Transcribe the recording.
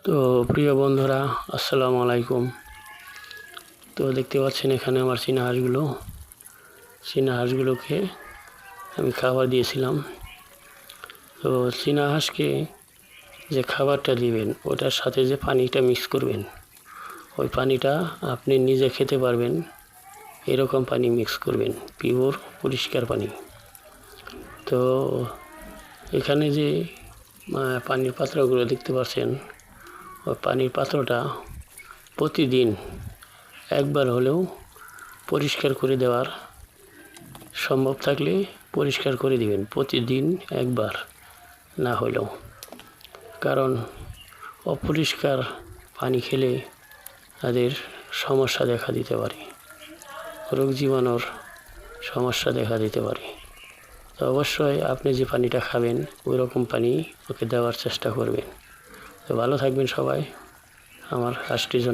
তো প্রিয় বন্ধুরা, আসসালামু আলাইকুম। তো দেখতে পাচ্ছেন এখানে আমার চীনা হাঁসগুলোকে আমি খাবার দিয়েছিলাম। তো চীনা হাঁসকে যে খাবারটা দিবেন ওটার সাথে যে পানিটা মিক্স করবেন, ওই পানিটা আপনি নিজে খেতে পারবেন এরকম পানি মিক্স করবেন, পিওর পরিষ্কার পানি। তো এখানে যে পানির পাত্রগুলো দেখতে পাচ্ছেন, ওই পানির পাত্রটা প্রতিদিন একবার হলেও পরিষ্কার করে দেওয়ার সম্ভব থাকলে পরিষ্কার করে দিবেন, প্রতিদিন একবার না হলেও। কারণ অপরিষ্কার পানি খেলে তাদের সমস্যা দেখা দিতে পারে, রোগ জীবাণুর সমস্যা দেখা দিতে পারে। তো অবশ্যই আপনি যে পানিটা খাবেন ওই রকম পানি ওকে দেওয়ার চেষ্টা করবেন। তো ভালো থাকবেন সবাই আমার হাঁসটির জন্য।